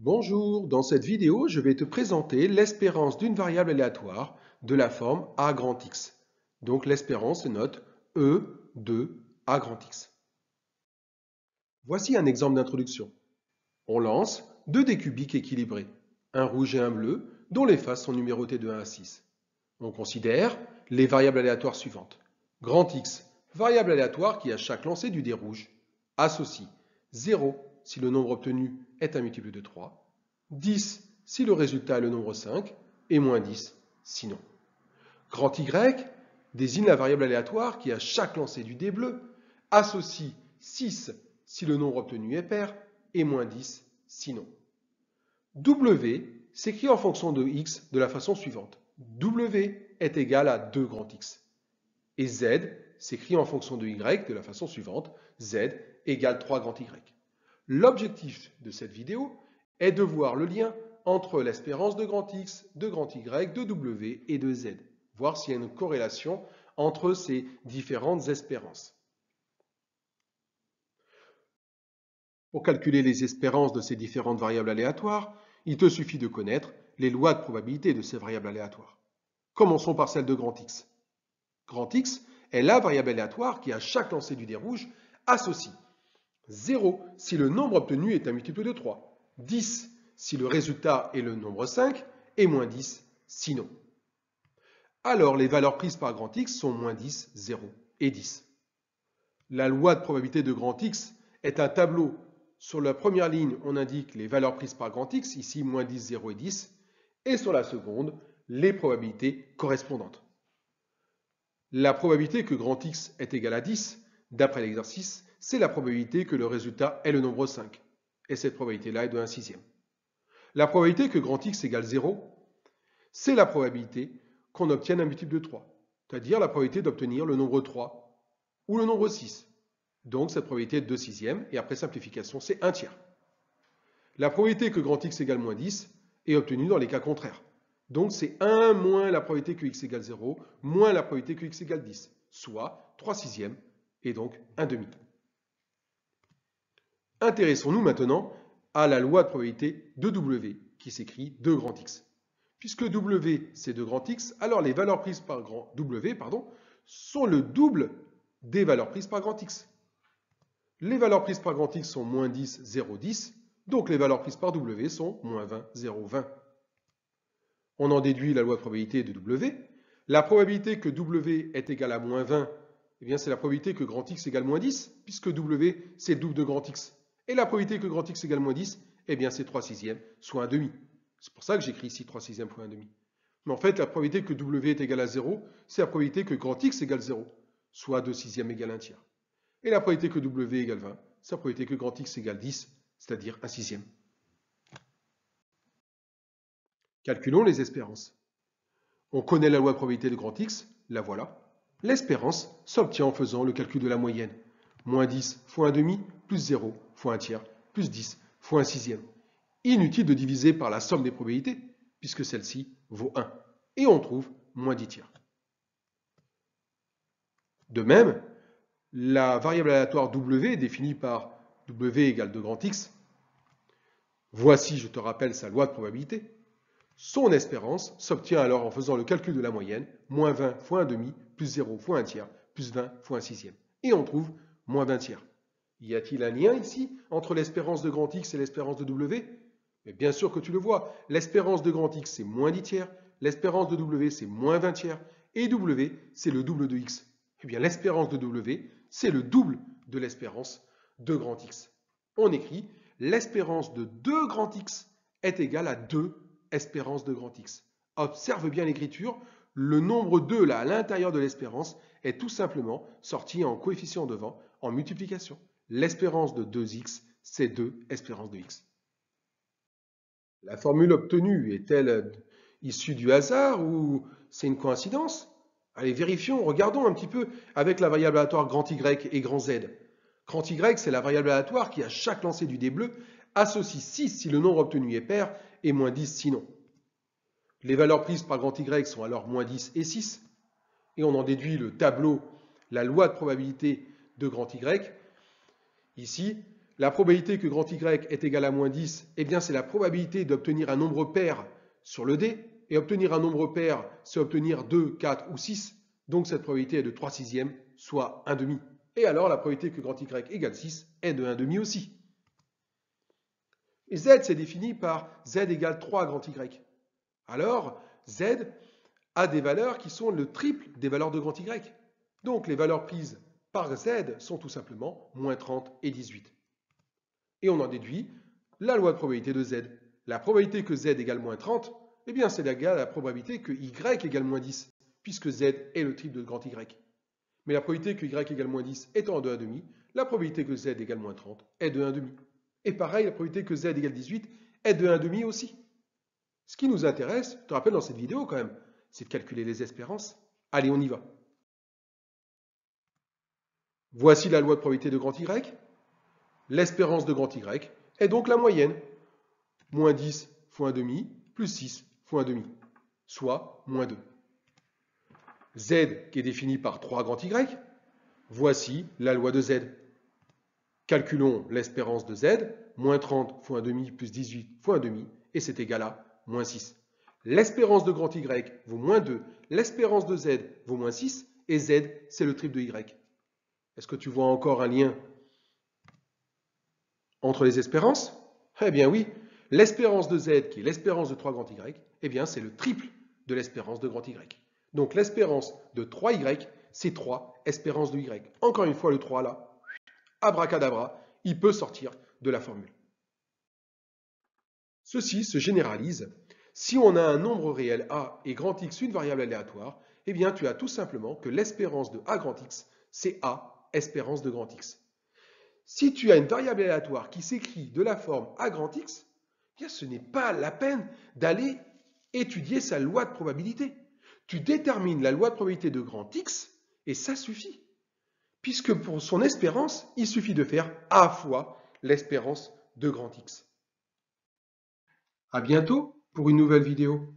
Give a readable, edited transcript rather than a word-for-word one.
Bonjour, dans cette vidéo, je vais te présenter l'espérance d'une variable aléatoire de la forme a grand X. Donc l'espérance se note E de a grand X. Voici un exemple d'introduction. On lance deux dés cubiques équilibrés, un rouge et un bleu, dont les faces sont numérotées de 1 à 6. On considère les variables aléatoires suivantes. Grand X, variable aléatoire qui à chaque lancer du dé rouge associe 0 si le nombre obtenu est un multiple de 3, 10 si le résultat est le nombre 5 et moins 10 sinon. Grand Y désigne la variable aléatoire qui à chaque lancer du dé bleu associe 6 si le nombre obtenu est pair et moins 10 sinon. W s'écrit en fonction de x de la façon suivante. W est égal à 2 grand X. Et Z s'écrit en fonction de y de la façon suivante. Z égale 3 grand Y. L'objectif de cette vidéo est de voir le lien entre l'espérance de grand X, de grand Y, de W et de Z. Voir s'il y a une corrélation entre ces différentes espérances. Pour calculer les espérances de ces différentes variables aléatoires, il te suffit de connaître les lois de probabilité de ces variables aléatoires. Commençons par celle de grand X. Grand X est la variable aléatoire qui, à chaque lancer du dé rouge, associe 0 si le nombre obtenu est un multiple de 3, 10 si le résultat est le nombre 5 et moins 10 sinon. Alors les valeurs prises par grand X sont moins 10, 0 et 10. La loi de probabilité de grand X est un tableau. Sur la première ligne, on indique les valeurs prises par grand X, ici moins 10, 0 et 10, et sur la seconde, les probabilités correspondantes. La probabilité que grand X est égal à 10, d'après l'exercice, c'est la probabilité que le résultat est le nombre 5. Et cette probabilité-là est de 1/6. La probabilité que grand X égale 0, c'est la probabilité qu'on obtienne un multiple de 3, c'est-à-dire la probabilité d'obtenir le nombre 3 ou le nombre 6. Donc cette probabilité est de 2/6, et après simplification, c'est 1 tiers. La probabilité que grand X égale moins 10 est obtenue dans les cas contraires. Donc c'est 1 moins la probabilité que x égale 0, moins la probabilité que x égale 10, soit 3/6 et donc 1/2. Intéressons-nous maintenant à la loi de probabilité de W, qui s'écrit 2 grand X. Puisque W c'est 2 grand X, alors les valeurs prises par W sont le double des valeurs prises par grand X. Les valeurs prises par grand X sont moins 10, 0, 10, donc les valeurs prises par W sont moins 20, 0, 20. On en déduit la loi de probabilité de W. La probabilité que W est égal à moins 20, eh bien c'est la probabilité que grand X égale moins 10, puisque W c'est le double de grand X. Et la probabilité que grand X égale moins 10, eh bien c'est 3/6, soit 1/2. C'est pour ça que j'écris ici 3/6 fois 1/2. Mais en fait, la probabilité que W est égal à 0, c'est la probabilité que grand X égale 0, soit 2/6 égale 1 tiers. Et la probabilité que W égale 20, c'est la probabilité que grand X égale 10, c'est-à-dire 1/6. Calculons les espérances. On connaît la loi de probabilité de grand X, la voilà. L'espérance s'obtient en faisant le calcul de la moyenne. Moins 10 fois 1/2, plus 0 fois 1 tiers, plus 10 fois 1/6. Inutile de diviser par la somme des probabilités, puisque celle-ci vaut 1. Et on trouve moins 10 tiers. De même, la variable aléatoire W définie par W égale 2 grand X. Voici, je te rappelle, sa loi de probabilité. Son espérance s'obtient alors en faisant le calcul de la moyenne, moins 20 fois 1/2, plus 0 fois 1 tiers, plus 20 fois 1/6. Et on trouve moins 20 tiers. Y a-t-il un lien ici entre l'espérance de grand X et l'espérance de W? Mais bien sûr que tu le vois. L'espérance de grand X, c'est moins 10 tiers. L'espérance de W, c'est moins 20 tiers. Et W, c'est le double de X. Eh bien, l'espérance de W, c'est le double de l'espérance de grand X. On écrit l'espérance de 2 grand X est égale à 2 espérance de grand X. Observe bien l'écriture, le nombre 2 là à l'intérieur de l'espérance est tout simplement sorti en coefficient devant en multiplication. L'espérance de 2x, c'est 2 espérance de x. La formule obtenue est-elle issue du hasard ou c'est une coïncidence? Allez, vérifions, regardons un petit peu avec la variable aléatoire grand Y et grand Z. Grand Y, c'est la variable aléatoire qui, à chaque lancer du dé bleu, associe 6 si le nombre obtenu est pair et moins 10 sinon. Les valeurs prises par grand Y sont alors moins 10 et 6. Et on en déduit le tableau, la loi de probabilité de grand Y. Ici, la probabilité que grand Y est égal à moins 10, eh bien c'est la probabilité d'obtenir un nombre pair sur le dé. Et obtenir un nombre pair, c'est obtenir 2, 4 ou 6. Donc cette probabilité est de 3/6, soit 1/2. Et alors la probabilité que grand Y égale 6 est de 1/2 aussi. Et Z, c'est défini par Z égale 3 grand Y. Alors, Z a des valeurs qui sont le triple des valeurs de grand Y. Donc les valeurs prises par Z sont tout simplement moins 30 et 18. Et on en déduit la loi de probabilité de Z. La probabilité que Z égale moins 30, eh bien c'est égal à la probabilité que Y égale moins 10, puisque Z est le triple de grand Y. Mais la probabilité que Y égale moins 10 étant de 1/2, la probabilité que Z égale moins 30 est de 1/2. Et pareil, la probabilité que Z égale 18 est de 1/2 aussi. Ce qui nous intéresse, je te rappelle dans cette vidéo quand même, c'est de calculer les espérances. Allez, on y va. Voici la loi de probabilité de grand Y. L'espérance de grand Y est donc la moyenne. Moins 10 fois 1/2 plus 6 fois 1/2, soit moins 2. Z qui est défini par 3 grand Y, voici la loi de Z. Calculons l'espérance de Z, moins 30 fois 1/2 plus 18 fois 1/2, et c'est égal à moins 6. L'espérance de grand Y vaut moins 2, l'espérance de Z vaut moins 6, et Z, c'est le triple de Y. Est-ce que tu vois encore un lien entre les espérances? Eh bien oui, l'espérance de Z, qui est l'espérance de 3 grand Y, eh bien c'est le triple de l'espérance de grand Y. Donc l'espérance de 3Y, c'est 3 espérances de Y. Encore une fois, le 3 là, abracadabra, il peut sortir de la formule. Ceci se généralise. Si on a un nombre réel A et grand X une variable aléatoire, eh bien tu as tout simplement que l'espérance de A grand X, c'est A, espérance de grand X. Si tu as une variable aléatoire qui s'écrit de la forme A grand X, eh bien ce n'est pas la peine d'aller étudier sa loi de probabilité. Tu détermines la loi de probabilité de grand X et ça suffit. Puisque pour son espérance, il suffit de faire A fois l'espérance de grand X. À bientôt pour une nouvelle vidéo.